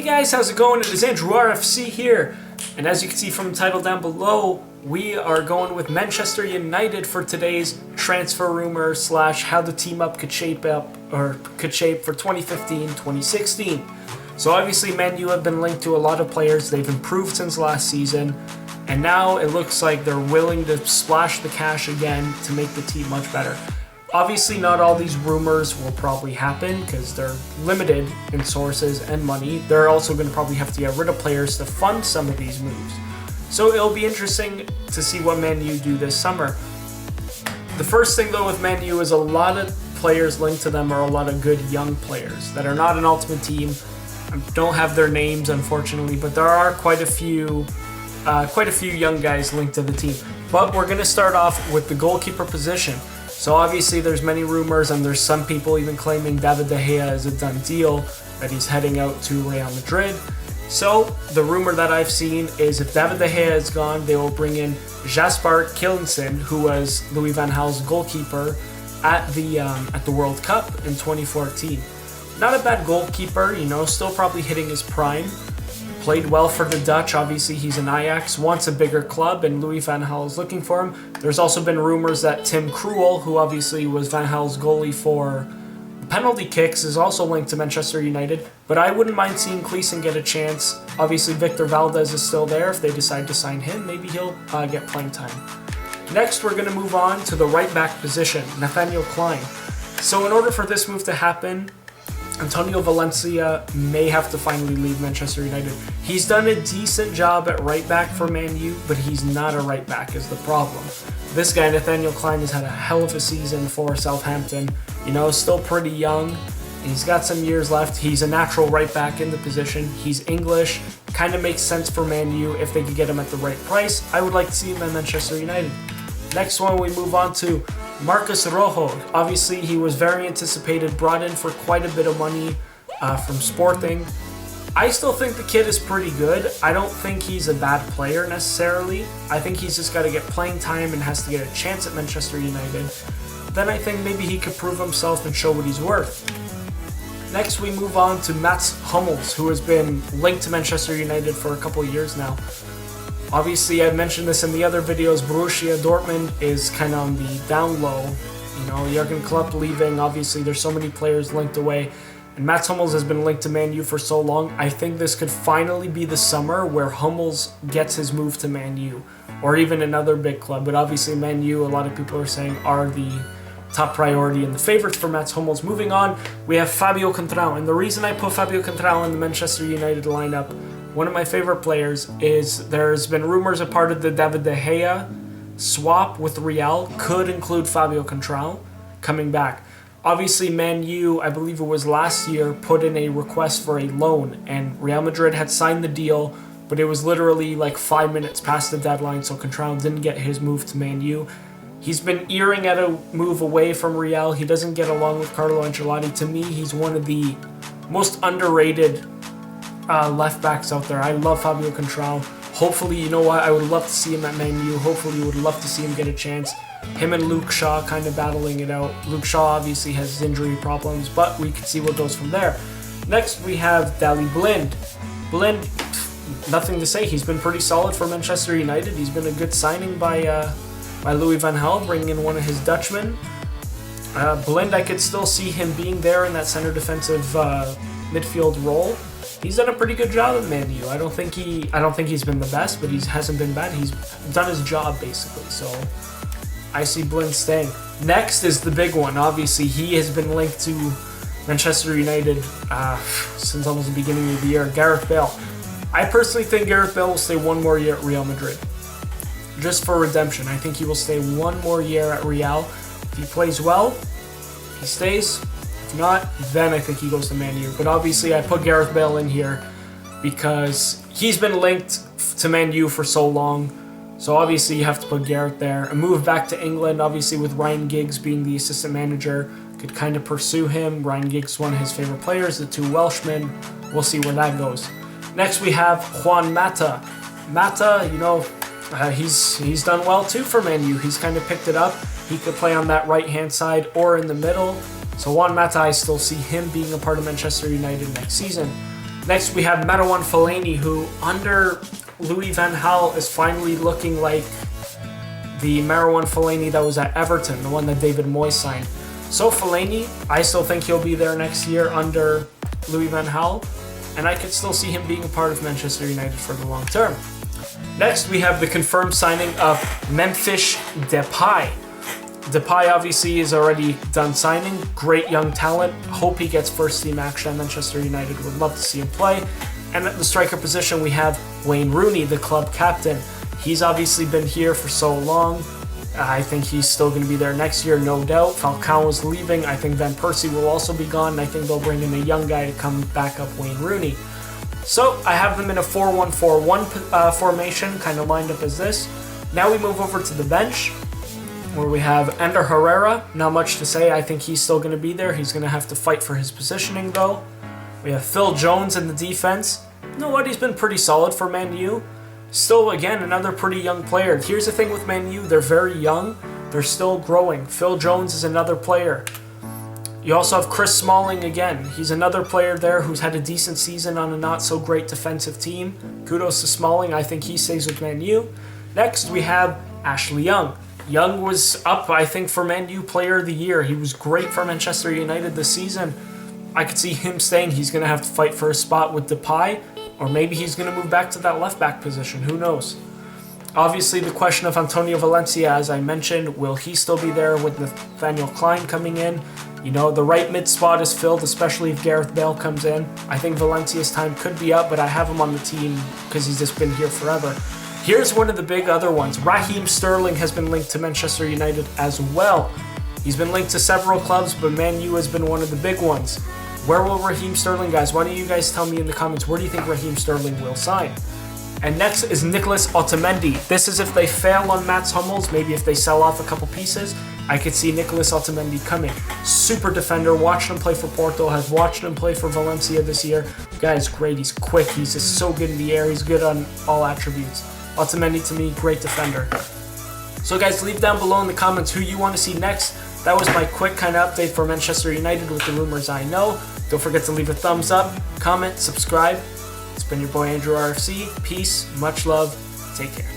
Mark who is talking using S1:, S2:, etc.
S1: Hey guys, how's it going? It is Andrew RFC here, and as you can see from the title down below, we are going with Manchester United for today's transfer rumor slash how the team up could shape for 2015-2016. So obviously Man U have been linked to a lot of players. They've improved since last season, and now it looks like they're willing to splash the cash again to make the team much better. Obviously, not all these rumors will probably happen because they're limited in sources and money. They're also going to probably have to get rid of players to fund some of these moves. So it'll be interesting to see what Man U do this summer. The first thing though with Man U is a lot of players linked to them are a lot of good young players that are not an ultimate team. I don't have their names unfortunately, but there are quite a few young guys linked to the team. But we're going to start off with the goalkeeper position. So obviously there's many rumors and there's some people even claiming David De Gea is a done deal, that he's heading out to Real Madrid. So the rumor that I've seen is if David De Gea is gone, they will bring in Jasper Cillessen, who was Louis van Gaal's goalkeeper at the World Cup in 2014. Not a bad goalkeeper, still probably hitting his prime. Played well for the Dutch. Obviously, he's an Ajax, wants a bigger club, and Louis van Gaal is looking for him. There's also been rumors that Tim Krul, who obviously was Van Gaal's goalie for penalty kicks, is also linked to Manchester United. But I wouldn't mind seeing Cillessen get a chance. Obviously, Victor Valdez is still there. If they decide to sign him, maybe he'll get playing time. Next, we're going to move on to the right back position, Nathaniel Klein. So in order for this move to happen, Antonio Valencia may have to finally leave Manchester United. He's done a decent job at right back for Man U, but he's not a right back is the problem. This guy, Nathaniel Klein, has had a hell of a season for Southampton. Still pretty young. He's got some years left. He's a natural right back in the position. He's English. Kind of makes sense for Man U if they could get him at the right price. I would like to see him at Manchester United. Next one, we move on to Marcos Rojo. Obviously, he was very anticipated, brought in for quite a bit of money from Sporting. I still think the kid is pretty good. I don't think he's a bad player necessarily. I think he's just got to get playing time and has to get a chance at Manchester United. Then I think maybe he could prove himself and show what he's worth. Next, we move on to Mats Hummels, who has been linked to Manchester United for a couple of years now. Obviously, I mentioned this in the other videos, Borussia Dortmund is kind of on the down low. Jurgen Klopp leaving, obviously there's so many players linked away. And Mats Hummels has been linked to Man U for so long. I think this could finally be the summer where Hummels gets his move to Man U. Or even another big club. But obviously Man U, a lot of people are saying, are the top priority and the favorites for Mats Hummels. Moving on, we have Fabio Coentrao. And the reason I put Fabio Coentrao in the Manchester United lineup, one of my favorite players, is there's been rumors a part of the David De Gea swap with Real could include Fabio Coentrao coming back. Obviously, Man U, I believe it was last year, put in a request for a loan, and Real Madrid had signed the deal, but it was literally like 5 minutes past the deadline, so Coentrao didn't get his move to Man U. He's been earring at a move away from Real. He doesn't get along with Carlo Ancelotti. To me, he's one of the most underrated left backs out there. I love Fabio Coentrao. Hopefully, I would love to see him at Man U. Hopefully, you would love to see him get a chance. Him and Luke Shaw kind of battling it out. Luke Shaw obviously has injury problems, but we can see what goes from there. Next, we have Daley Blind. Blind, nothing to say. He's been pretty solid for Manchester United. He's been a good signing by Louis van Gaal, bringing in one of his Dutchmen. Blind, I could still see him being there in that center defensive midfield role. He's done a pretty good job at Man U. I don't think he's been the best, but he hasn't been bad. He's done his job basically. So I see Blind staying. Next is the big one. Obviously, he has been linked to Manchester United since almost the beginning of the year. Gareth Bale. I personally think Gareth Bale will stay one more year at Real Madrid, just for redemption. I think he will stay one more year at Real. If he plays well, he stays. If not, then I think he goes to Man U. But obviously, I put Gareth Bale in here because he's been linked to Man U for so long. So obviously, you have to put Gareth there. A move back to England, obviously, with Ryan Giggs being the assistant manager, could kind of pursue him. Ryan Giggs is one of his favorite players, the two Welshmen. We'll see where that goes. Next, we have Juan Mata. Mata, he's done well too for Man U. He's kind of picked it up. He could play on that right-hand side or in the middle. So Juan Mata, I still see him being a part of Manchester United next season. Next, we have Marouane Fellaini, who under Louis van Gaal is finally looking like the Marouane Fellaini that was at Everton, the one that David Moyes signed. So Fellaini, I still think he'll be there next year under Louis van Gaal, and I could still see him being a part of Manchester United for the long term. Next, we have the confirmed signing of Memphis Depay. Depay obviously is already done signing. Great young talent. Hope he gets first team action at Manchester United. Would love to see him play. And at the striker position, we have Wayne Rooney, the club captain. He's obviously been here for so long. I think he's still going to be there next year, no doubt. Falcao is leaving. I think Van Persie will also be gone. And I think they'll bring in a young guy to come back up Wayne Rooney. So I have them in a 4-1-4-1 formation, kind of lined up as this. Now we move over to the bench, where we have Ander Herrera. Not much to say. I think he's still going to be there. He's going to have to fight for his positioning, though. We have Phil Jones in the defense. You know what? He's been pretty solid for ManU. Still, again, another pretty young player. Here's the thing with ManU. They're very young. They're still growing. Phil Jones is another player. You also have Chris Smalling again. He's another player there who's had a decent season on a not-so-great defensive team. Kudos to Smalling. I think he stays with ManU. Next, we have Ashley Young. Young was up, I think, for ManU Player of the Year. He was great for Manchester United this season. I could see him staying. He's going to have to fight for a spot with Depay, or maybe he's going to move back to that left-back position. Who knows? Obviously, the question of Antonio Valencia, as I mentioned, will he still be there with Nathaniel Klein coming in? You know, the right mid spot is filled, especially if Gareth Bale comes in. I think Valencia's time could be up, but I have him on the team because he's just been here forever. Here's one of the big other ones. Raheem Sterling has been linked to Manchester United as well. He's been linked to several clubs, but ManU has been one of the big ones. Where will Raheem Sterling, guys? Why don't you guys tell me in the comments, where do you think Raheem Sterling will sign? And next is Nicolas Otamendi. This is if they fail on Mats Hummels, maybe if they sell off a couple pieces, I could see Nicolas Otamendi coming. Super defender, watched him play for Porto, has watched him play for Valencia this year. Guy's great, he's quick, he's just so good in the air, he's good on all attributes. Otamendi, to me, great defender. So guys, leave down below in the comments who you want to see next. That was my quick kind of update for Manchester United with the rumors I know. Don't forget to leave a thumbs up, comment, subscribe. It's been your boy Andrew RFC. Peace, much love, take care.